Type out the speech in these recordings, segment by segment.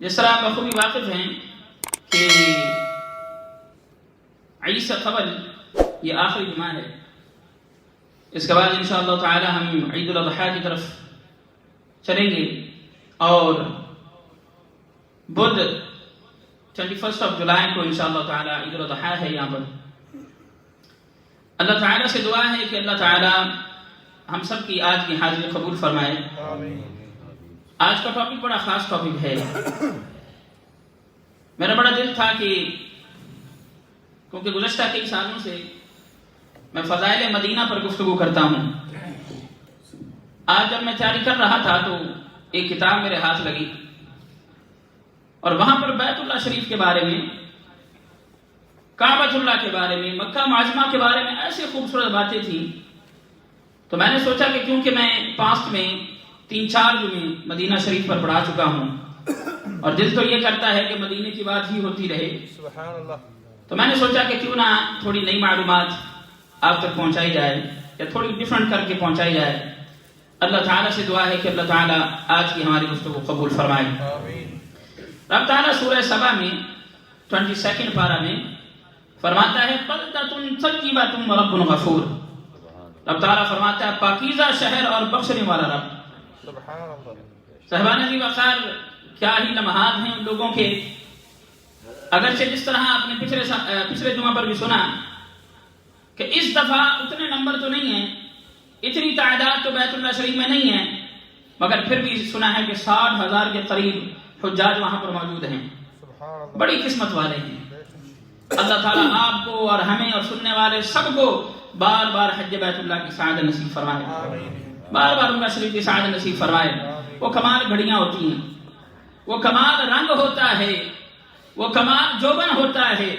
جس طرح آپ بخوبی واقف ہیں کہ عید سے قبل یہ آخری جمعہ ہے، اس کے بعد انشاءاللہ تعالی ہم عید الاضحیٰ کی طرف چلیں گے، اور بدھ 21 جولائی کو انشاءاللہ تعالی عید الاضحیٰ ہے یہاں پر۔ اللہ تعالیٰ سے دعا ہے کہ اللہ تعالیٰ ہم سب کی آج کی حاضری قبول فرمائے۔ آج کا ٹاپک بڑا خاص ٹاپک ہے۔ میرا بڑا دل تھا کہ کیونکہ گزشتہ کئی سالوں سے میں فضائل مدینہ پر گفتگو کرتا ہوں، آج جب میں تیاری کر رہا تھا تو ایک کتاب میرے ہاتھ لگی، اور وہاں پر بیت اللہ شریف کے بارے میں، کعبۃ اللہ کے بارے میں، مکہ معظمہ کے بارے میں ایسے خوبصورت باتیں تھیں، تو میں نے سوچا کہ کیونکہ میں پاسٹ میں 3-4 جمعے مدینہ شریف پر پڑھا چکا ہوں، اور دل تو یہ کرتا ہے کہ مدینے کی بات ہی ہوتی رہے، سبحان اللہ، تو میں نے سوچا کہ کیوں نہ تھوڑی نئی معلومات آپ تک پہنچائی جائے، یا تھوڑی ڈیفرنٹ کر کے پہنچائی جائے۔ اللہ تعالیٰ سے دعا ہے کہ اللہ تعالیٰ آج کی ہماری گفتگو قبول فرمائے۔ آمین۔ رب تعالیٰ سورہ سبا میں 22 پارہ میں فرماتا ہے بلدۃ طیبۃ ورب غفور۔ رب تعالیٰ فرماتا ہے پاکیزہ شہر اور بخشنے والا رب۔ سبحان اللہ۔ صاحبان عزیز وقار، کیا ہی لمحات ہیں ان لوگوں کے، اگرچہ جس طرح آپ نے پچھلے جمعہ پر بھی سنا کہ اس دفعہ اتنے نمبر تو نہیں ہیں، اتنی تعداد تو بیت اللہ شریف میں نہیں ہے، مگر پھر بھی سنا ہے کہ 60,000 کے قریب حجاج وہاں پر موجود ہیں۔ سبحان اللہ۔ بڑی قسمت والے ہیں۔ اللہ تعالیٰ آپ کو اور ہمیں اور سننے والے سب کو بار بار حج بیت اللہ کی سعادت نصیب فرمائے، بار بار عمرہ شریف کی سعادت نصیب فرمائے۔ وہ کمال گھڑیاں ہوتی ہیں، وہ کمال رنگ ہوتا ہے، وہ کمال جوبن ہوتا ہے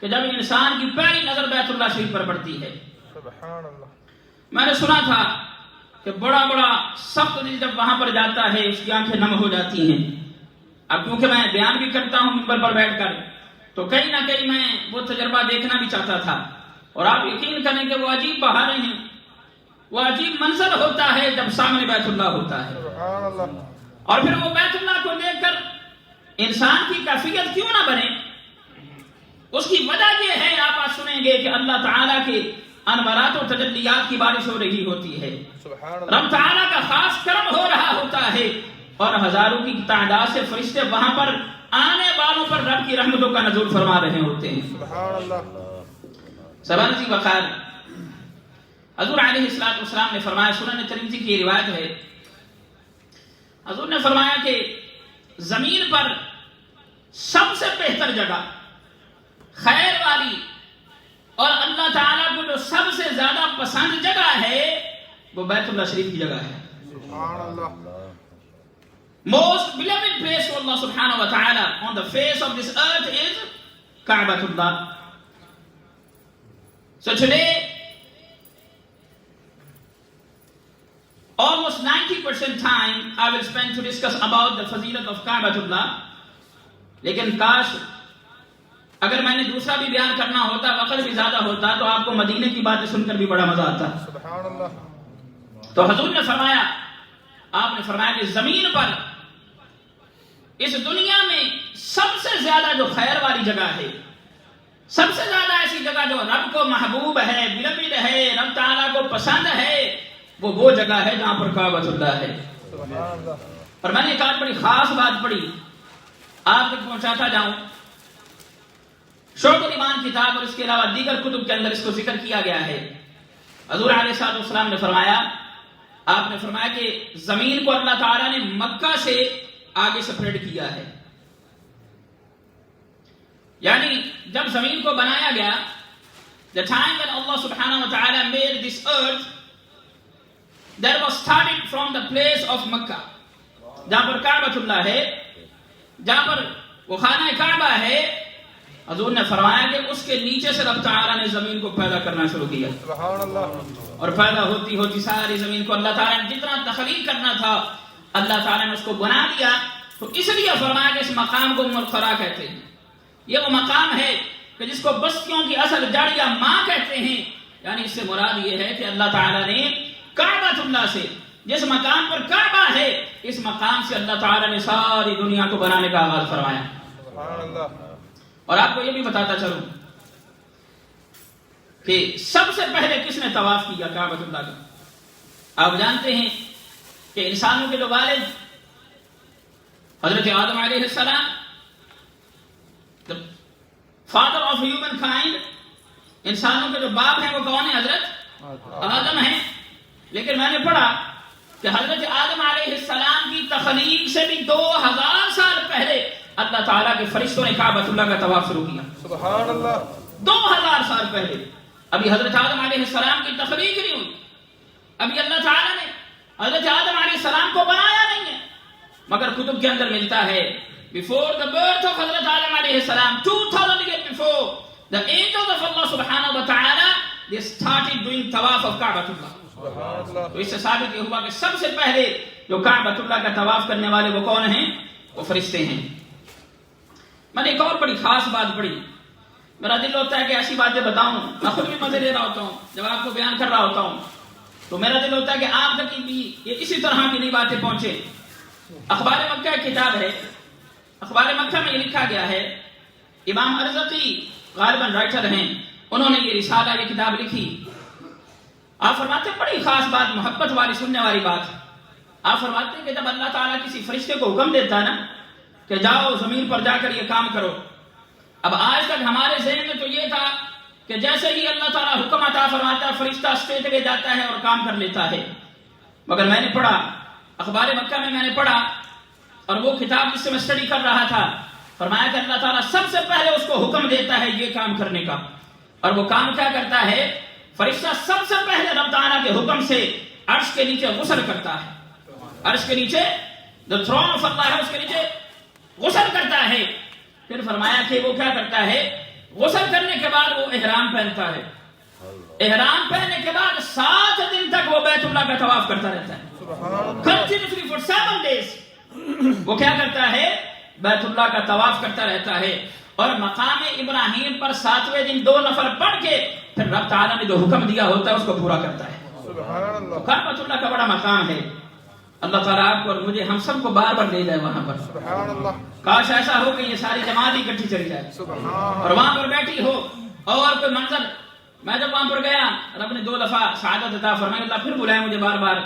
کہ جب انسان کی پہلی نظر بیت اللہ شریف پر پڑتی ہے۔ سبحان اللہ۔ میں نے سنا تھا کہ بڑا بڑا سخت دل جب وہاں پر جاتا ہے اس کی آنکھیں نم ہو جاتی ہیں۔ اب کیونکہ میں بیان بھی کرتا ہوں منبر پر بیٹھ کر، تو کہیں نہ کہیں میں وہ تجربہ دیکھنا بھی چاہتا تھا، اور آپ یقین کریں کہ وہ عجیب بہاریں ہیں، وہ عجیب منظر ہوتا ہے جب سامنے بیت اللہ ہوتا ہے، سبحان اللہ۔ اور پھر وہ بیت اللہ کو دیکھ کر انسان کی کیفیت کیوں نہ بنے؟ اس کی وجہ یہ ہے، آپ آج سنیں گے کہ اللہ تعالیٰ کے انوارات و تجلیات کی بارش ہو رہی ہوتی ہے، سبحان اللہ۔ رب تعالیٰ کا خاص کرم ہو رہا ہوتا ہے، اور ہزاروں کی تعداد سے فرشتے وہاں پر آنے والوں پر رب کی رحمتوں کا نزول فرما رہے ہوتے ہیں۔ سبحان اللہ۔ سبحان جی وقار، حضور علیہ السلام نے فرمایا، سنن ترمذی کی روایت ہے، حضور نے فرمایا کہ زمین پر سب سے بہتر جگہ، خیر والی اور اللہ تعالیٰ کو جو سب سے زیادہ پسند جگہ ہے وہ بیت اللہ شریف کی جگہ ہے۔ سبحان اللہ۔ Most beloved place to Allah subhanahu wa ta'ala on the face of this earth is Ka'batullah. So today, almost 90% time I will spend to discuss about the fazilat of Ka'batullah. لیکن کاش اگر میں نے دوسرا بھی بیان کرنا ہوتا، وقت بھی زیادہ ہوتا، تو آپ کو مدینے کی باتیں سن کر بھی بڑا مزہ آتا۔ سبحان اللہ۔ تو حضور نے فرمایا، آپ نے فرمایا کہ زمین پر اس دنیا میں سب سے زیادہ جو خیر والی جگہ ہے، سب سے زیادہ ایسی جگہ جو رب کو محبوب ہے، بلبل ہے، رب تعالیٰ کو پسند ہے، وہ جگہ ہے جہاں پر کعبۃ اللہ ہے۔ سبحان اللہ۔ اور میں نے ایک آج بڑی خاص بات پڑھی، آپ تک پہنچاتا جاؤں۔ شعب الایمان کتاب اور اس کے علاوہ دیگر کتب کے اندر اس کو ذکر کیا گیا ہے۔ حضور علیہ السلام نے فرمایا، آپ نے فرمایا کہ زمین کو اللہ تعالیٰ نے مکہ سے آگے سپریٹ کیا ہے، یعنی جب زمین کو بنایا گیا، the time when Allah subhanahu wa ta'ala made this earth, that was started from the place of Makkah، جہاں پر کعبۃ اللہ ہے، جہاں پر وہ خانہ کعبہ ہے۔ حضور نے فرمایا کہ اس کے نیچے سے رب تعالیٰ نے زمین کو پیدا کرنا شروع کیا، سبحان اللہ۔ اور پیدا ہوتی ہوتی ساری زمین کو اللہ تعالیٰ نے جتنا تخلیق کرنا تھا اللہ تعالیٰ نے اس کو بنا دیا۔ تو اس لیے فرمایا کہ اس مقام کو ام القریٰ کہتے ہیں۔ یہ وہ مقام ہے کہ جس کو بستیوں کی اصل جڑ یا ماں کہتے ہیں، یعنی اس سے مراد یہ ہے کہ اللہ تعالیٰ نے کعبۃ اللہ سے جس مقام پر کعبہ ہے اس مقام سے اللہ تعالیٰ نے ساری دنیا کو بنانے کا آغاز فرمایا. سبحان اللہ. اور آپ کو یہ بھی بتاتا چلوں کہ سب سے پہلے کس نے طواف کیا کعبۃ اللہ کا؟ آپ جانتے ہیں کہ انسانوں کے جو والد حضرت آدم علیہ السلام، the father of humankind، انسانوں کے جو باپ ہیں وہ کون ہیں؟ حضرت آدم ہیں. لیکن میں نے پڑھا کہ حضرت آدم علیہ السلام کی تخلیق سے بھی 2000 سال پہلے اللہ تعالیٰ کے فرشتوں نے کعبۃ اللہ کا طواف شروع کیا. سبحان اللہ. 2000 سال پہلے. ابھی حضرت آدم علیہ السلام کی تخلیق نہیں ہوئی، ابھی اللہ تعالیٰ نے حضرت آدم علیہ السلام کو بنایا نہیں ہے. مگر کتب کے اندر ملتا ہے before the birth of حضرت آدم علیہ السلام 2000 years before the angels of Allah subhanahu wa ta'ala they started doing tawaf of Ka'bah Allah. سبحان اللہ. تو اس سے ثابت یہ ہوا کہ سب سے پہلے جو کعبۃ اللہ کا طواف کرنے والے وہ کون ہیں؟ وہ فرشتے ہیں. میں نے ایک اور بڑی خاص بات پڑھی. میرا دل ہوتا ہے کہ ایسی باتیں بتاؤں، میں خود بھی مزے لے رہا ہوتا ہوں جب آپ کو بیان کر رہا ہوتا ہوں، تو میرا دل ہوتا ہے کہ آپ تک بھی یہ اسی طرح کی نئی باتیں پہنچے. اخبار مکہ ایک کتاب ہے، اخبار مکہ میں یہ لکھا گیا ہے، امام ارزقی غالباً رائٹر ہیں، انہوں نے یہ رسالہ یہ کتاب لکھی. آپ فرماتے ہیں بڑی خاص بات، محبت والی سننے والی بات. آپ فرماتے ہیں کہ جب اللہ تعالیٰ کسی فرشتے کو حکم دیتا ہے نا کہ جاؤ زمین پر جا کر یہ کام کرو، اب آج تک ہمارے ذہن میں تو یہ تھا کہ جیسے ہی اللہ تعالیٰ حکم عطا فرماتا ہے فرشتہ اسٹریٹ وے جاتا ہے اور کام کر لیتا ہے. مگر میں نے پڑھا اخبار مکہ میں نے پڑھا، اور وہ کتاب جس سے میں اسٹڈی کر رہا تھا، فرمایا کہ اللہ تعالیٰ سب سے پہلے اس کو حکم دیتا ہے یہ کام کرنے کا. اور وہ کام کیا کرتا ہے؟ فرشتہ سب سے پہلے رب تعالیٰ کے حکم سے عرش کے نیچے غسل کرتا ہے. عرش کے نیچے جو تھرون آف اللہ ہے اس کے نیچے غسل کرتا ہے. پھر فرمایا کہ وہ کیا کرتا ہے؟ غسل کرنے کے بعد وہ احرام پہنتا ہے. احرام پہننے کے بعد 7 دن تک وہ بیت اللہ کا طواف کرتا رہتا ہے. Continuously for 7 days وہ کیا کرتا ہے؟ بیت اللہ کا طواف کرتا رہتا ہے. اور مقام ابراہیم پر 7ویں دن 2 نفل پڑھ کے پھر رب تعالیٰ نے جو حکم دیا ہوتا ہے اس کو پورا کرتا ہے. کعبۃ اللہ کا بڑا مقام ہے. اللہ تعالیٰ آپ کو اور مجھے ہم سب کو بار بار لے جائے وہاں پر. سبحان اللہ. کاش ایسا ہو کہ یہ ساری جماعت اکٹھی چلی جائے اور وہاں پر بیٹھی ہو اور کوئی منظر. میں جب وہاں پر گیا رب نے 2 دفعہ سعادت عطا فرمائی، اللہ پھر بلایا مجھے بار بار.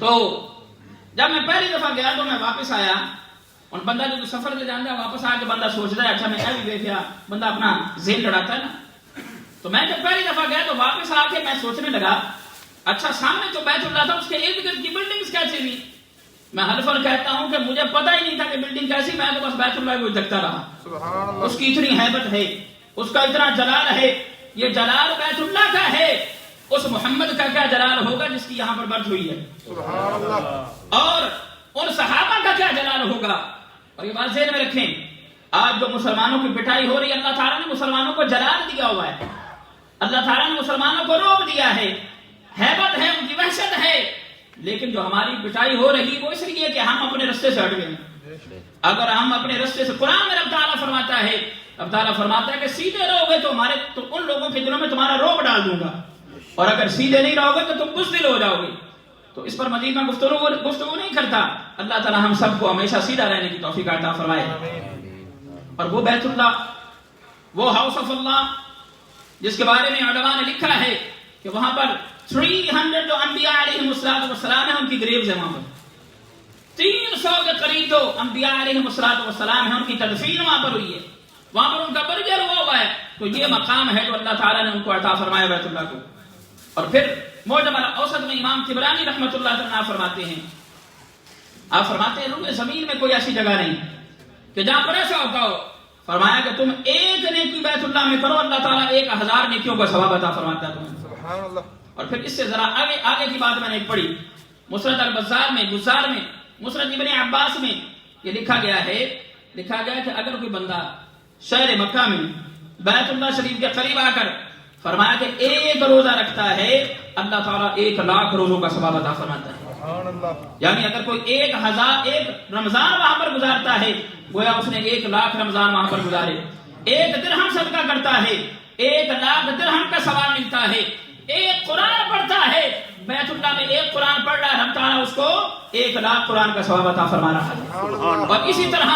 تو جب میں پہلی دفعہ گیا تو میں واپس آیا، اور بندہ جو سفر سے جانتا ہے واپس آ کے بندہ سوچتا ہے اچھا میں بھی دیکھا، بندہ اپنا ذہن لڑاتا ہے نا. تو میں جب پہلی دفعہ گیا تو واپس آ کے میں سوچنے لگا اچھا سامنے تو بیت اللہ تھا، اس کے ارد گرد کی بلڈنگز کیسی ہوئی. میں حلفاً کہتا ہوں کہ مجھے پتہ ہی نہیں تھا کہ بلڈنگ کیسی، میں تو بس بیت اللہ کو دیکھتا رہا. اس کی اتنی ہیبت ہے، اس کا اتنا جلال ہے. یہ جلال بیت اللہ کا ہے، اس محمد کا کیا جلال ہوگا جس کی یہاں پر برتھ ہوئی ہے. سبحان اللہ. اور ان صحابہ کا کیا جلال ہوگا. اور یہ بات ذہن میں رکھیں، آج جو مسلمانوں کی پٹائی ہو رہی ہے اللہ تعالیٰ نے مسلمانوں کو جلال دیا ہوا ہے. اللہ تعالیٰ نے مسلمانوں کو روب دیا ہے، ہیبت ہے، ان کی وحشت ہے. لیکن جو ہماری پٹائی ہو رہی وہ اس لیے کہ ہم اپنے رستے سے ہٹ گئے. اگر ہم اپنے رستے سے، قرآن میں رب تعالیٰ فرماتا ہے، رب تعالیٰ فرماتا ہے کہ سیدھے رہو گے تو ان لوگوں کے دلوں میں تمہارا روب ڈال دوں گا، اور اگر سیدھے نہیں رہو گے تو تم بزدل ہو جاؤ گے. تو اس پر مزید میں گفتگو نہیں کرتا. اللہ تعالیٰ ہم سب کو ہمیشہ سیدھا رہنے کی توفیق عطا فرمائے. اور وہ بیت اللہ، وہ ہاؤس آف اللہ جس کے بارے میں علماء نے لکھا ہے کہ وہاں پر 300 جو انبیاء علیہم السلام ہیں ان کی گریوز ہیں. وہاں پر 300 کے قریب جو انبیاء علیہم السلام ہیں ان کی تدفین وہاں پر ہوئی ہے. وہاں پر ان کا برجر ہوا ہے. تو یہ مقام ہے جو اللہ تعالیٰ نے ان کو عطا فرمایا بیت اللہ کو. اور پھر معجم الاوسط میں امام طبرانی رحمۃ اللہ تعالیٰ فرماتے ہیں، آپ فرماتے ہیں روئے زمین میں کوئی ایسی جگہ نہیں کہ جہاں پر ایسا ہوتا ہو. فرمایا کہ تم ایک نیکی بیت اللہ میں کرو، اللہ تعالیٰ 1000 نیکیوں کا ثواب عطا فرماتا ہے تمہیں. سبحان اللہ. اور پھر اس سے ذرا آگے کی بات میں نے پڑھی، مسند البزار میں، بزار میں، مسند ابن عباس میں یہ لکھا گیا ہے کہ اگر کوئی بندہ شہر مکہ میں بیت اللہ شریف کے قریب آ کر فرمایا کہ 1 روزہ رکھتا ہے اللہ تعالیٰ 1,00,000 روزوں کا ثواب عطا فرماتا ہے. سبحان اللہ. یعنی اگر کوئی 1 رمضان وہاں پر گزارتا ہے گویا اس نے 1,00,000 رمضان وہاں پر گزارے. 1 درہم صدقہ کرتا ہے 1,00,000 درہم کا ثواب ملتا ہے. 1 قرآن پڑھتا ہے بیت اللہ میں ایک قرآن پڑھ رہا ہے، رب تعالیٰ اس کو 1,00,000 قرآن کا ثواب عطا فرما رہا ہے. اور اسی طرح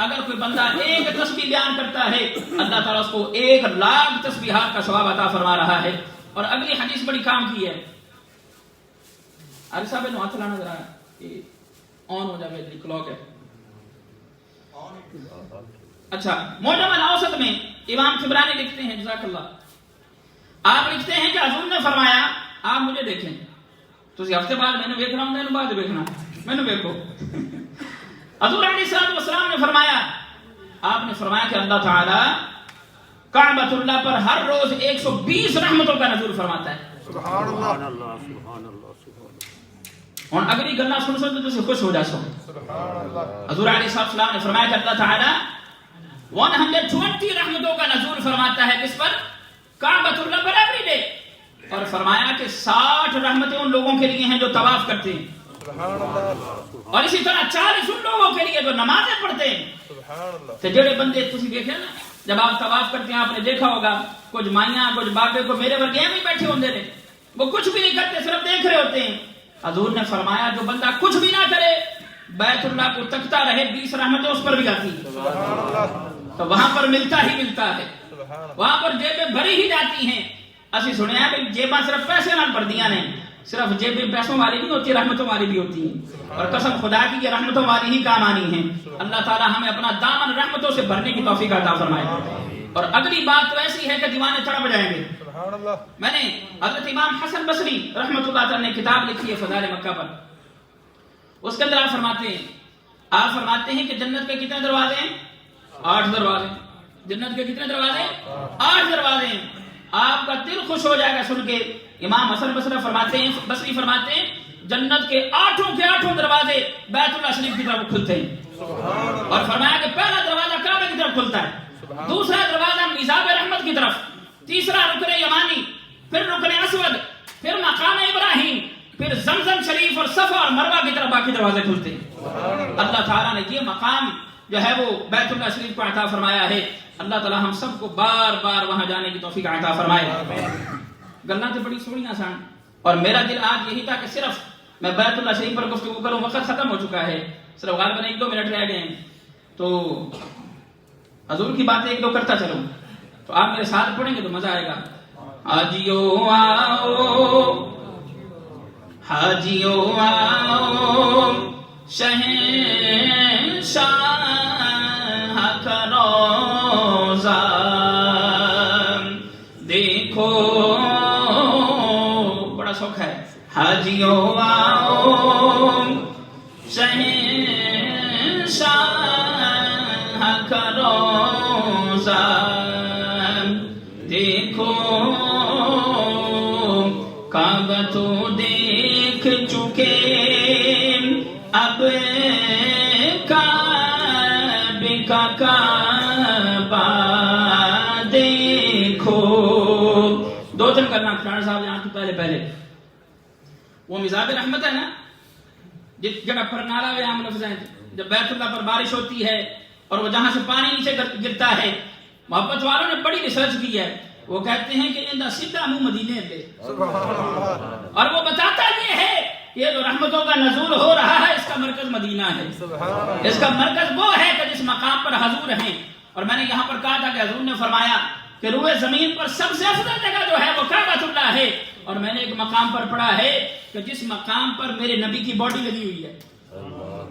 اگر کوئی بندہ ایک تسبیح بیان کرتا ہے، اللہ تعالیٰ اس کو 1,00,000 تسبیحات کا ثواب عطا فرما رہا ہے. اور اگلی حدیث بڑی کام کی ہے. عارف صاحب نے ہاتھ لانا ذرا آن ہو جائے، میری کلاک ہے. اچھا، معجم الاوسط میں امام طبرانی لکھتے ہیں، جزاک اللہ، آپ لکھتے ہیں کہ حضور نے فرمایا، آپ مجھے دیکھیں، تسی ہفتے بعد میں نے دیکھ رہا ہوں، میں نے بعد دیکھنا، میں نے دیکھو. حضور علیہ السلام نے فرمایا، آپ نے فرمایا کہ اللہ تعالی کعبۃ اللہ پر ہر روز 120 رحمتوں کا نزول فرماتا ہے. سبحان اللہ. اور اگلی گلا سن سن تو خوش ہو جاسو. سبحان اللہ. حضور علیہ السلام نے فرمایا کہ اللہ تعالی 120 رحمتوں کا نزول فرماتا ہے کس پر؟ کعبۃ اللہ پر ایوری ڈے. اور فرمایا کہ 60 رحمتیں ان لوگوں کے لیے ہیں جو طواف کرتے ہیں، سبحان اللہ. اور اسی طرح 40 ان لوگوں کے لیے جو نمازیں پڑھتے ہیں. سبحان اللہ. تو جڑے بندے تسی دیکھیں نا، جب آپ طواف کرتے ہیں آپ نے دیکھا ہوگا کچھ مائیاں کچھ بابے کو میرے ورگے میں بیٹھے ہوندے نے، وہ کچھ بھی نہیں کرتے، صرف دیکھ رہے ہوتے ہیں. حضور نے فرمایا جو بندہ کچھ بھی نہ کرے، بیت اللہ کو تکتا رہے، 20 رحمتیں اس پر بھی آتی ہیں. سبحان اللہ. تو وہاں پر ملتا ہی ملتا ہے، سبحان اللہ. وہاں پر جیبیں بھری ہی جاتی ہیں. اسی سنے ہیں کہ جیباں صرف پیسے نال بھردیاں نے، صرف جیبیں پیسوں والی نہیں ہوتی، رحمتوں والی بھی ہوتی ہیں. اور قسم خدا کی یہ رحمتوں والی ہی کام آنی ہیں. اللہ تعالی ہمیں اپنا دامن رحمتوں سے بھرنے کی توفیق عطا فرمائے. اور اگلی بات تو ایسی ہے کہ دیوانے تڑپ جائیں گے. سبحان اللہ. میں نے حضرت امام حسن بصری رحمۃ اللہ تعالی نے کتاب لکھی ہے فضائل مکہ پر. اس کے اندر آپ فرماتے ہیں کہ جنت کے کتنے دروازے ہیں؟ 8 دروازے. جنت کے کتنے دروازے؟ 8 دروازے ہیں. آپ کا دل خوش ہو جائے گا سن کے. امام حسن بصری فرماتے ہیں جنت کے 8 دروازے بیت اللہ شریف کی طرف کھلتے ہیں. اور فرمایا کہ پہلا دروازہ کعبہ کی طرف کھلتا ہے، دوسرا دروازہ میزاب رحمت کی طرف، تیسرا رکن یمانی، پھر رکن اسود، پھر مقام ابراہیم، پھر زمزم شریف اور صفا اور مروہ کی طرف باقی دروازے کھلتے ہیں. اللہ تعالیٰ نے یہ مقام جو ہے وہ بیت اللہ شریف کو عطا فرمایا ہے. اللہ تعالیٰ ہم سب کو بار بار وہاں جانے کی توفیق عطا فرمائے. گلاں تو بڑی سوڑیاں سان، اور میرا دل آج یہی تھا کہ صرف میں بیت اللہ شریف پر گفتگو کروں. وقت ختم ہو چکا ہے، صرف غالباً 1-2 منٹ رہ گئے ہیں، تو حضور کی باتیں 1-2 کرتا چلوں. تو آپ میرے ساتھ پڑھیں گے تو مزہ آئے گا. حاجیو آؤ، حاجیو آؤ، شہنشاہ کا روضہ دیکھو. بڑا شوق ہے. حاجیو آؤ، شہنشاہ کا روضہ دیکھو. کعبہ تو دیکھ چکے، اب کعبے کا کعبہ دیکھو. 2 کرنا فرانڈ صاحب یہاں تو پہلے وہ مزاج رحمت ہے نا، جگہ پر نالا و عام لفظ ہیں. جب بیت اللہ پر بارش ہوتی ہے اور وہ جہاں سے پانی نیچے گرتا ہے، محبت والوں نے بڑی ریسرچ کی ہے. وہ کہتے ہیں کہ اندہ سیدھا منہ مدینے پہ، اور وہ بتاتا یہ ہے کہ یہ جو رحمتوں کا نزول ہو رہا ہے اس کا مرکز مدینہ ہے. اس کا مرکز وہ ہے کہ جس مقام پر حضور ہیں. اور میں نے یہاں پر کہا تھا کہ حضور نے فرمایا کہ روئے زمین پر سب سے افضل جگہ جو ہے وہ کعبۃ اللہ ہے. اور میں نے ایک مقام پر پڑھا ہے کہ جس مقام پر میرے نبی کی باڈی لگی ہوئی ہے،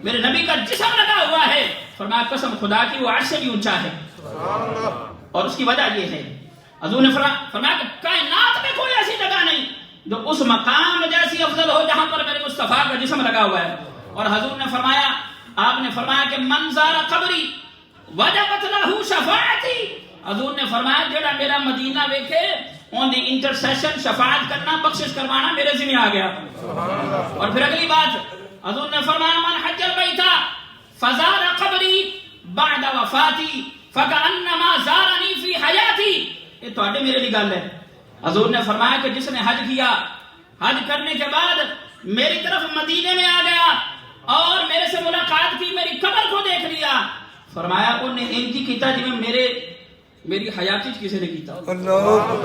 میرے نبی کا جسم لگا ہوا ہے، فرمایا قسم خدا کی وہ عرش سے بھی اونچا ہے. اور اس کی وجہ یہ ہے، حضور نے فرمایا کہ کائنات میں کوئی ایسی جگہ نہیں جو اس مقام جیسی افضل ہو جہاں پر میرے مصطفیٰ کا جسم لگا ہوا ہے. اور حضور نے فرمایا، آپ نے فرمایا کہ من زار قبری وجبت لہ شفاعتی. حضور نے فرمایا جڑا میرا مدینہ دیکھے اون دی انٹرسیشن، شفاعت کرنا، بخشش کروانا میرے ذمہ آ گیا. اور پھر اگلی بات حضور نے فرمایا من حج البیت فزار قبری بعد وفاتی فکأنما زارنی فی حیاتی. یہ تواڈے میرے لیے گل ہے. حضور نے فرمایا کہ جس نے حج کیا، حج کرنے کے بعد میری طرف مدینے میں آ گیا اور میرے سے ملاقات کی، میری قبر کو دیکھ لیا، فرمایا انہیں ان کی کیتا جی میں میرے میری حیاتی کسی نے کیتا اللہ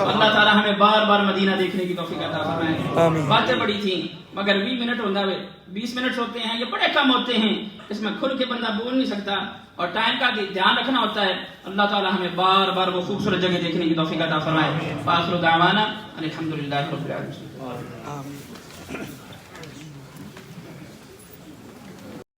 اللہ تعالیٰ ہمیں بار بار مدینہ دیکھنے کی توفیق عطا فرمائے. آمین. باتیں بڑی تھیں مگر 20 منٹ ہوتا ہے، 20 منٹ ہوتے ہیں، یہ بڑے کم ہوتے ہیں، اس میں کھل کے بندہ بول نہیں سکتا اور ٹائم کا دھیان رکھنا ہوتا ہے. اللہ تعالیٰ ہمیں بار بار وہ خوبصورت جگہ دیکھنے کی توفیق عطا فرمائے. وآخر دعوانا الحمدللہ رب العالمین. آمین.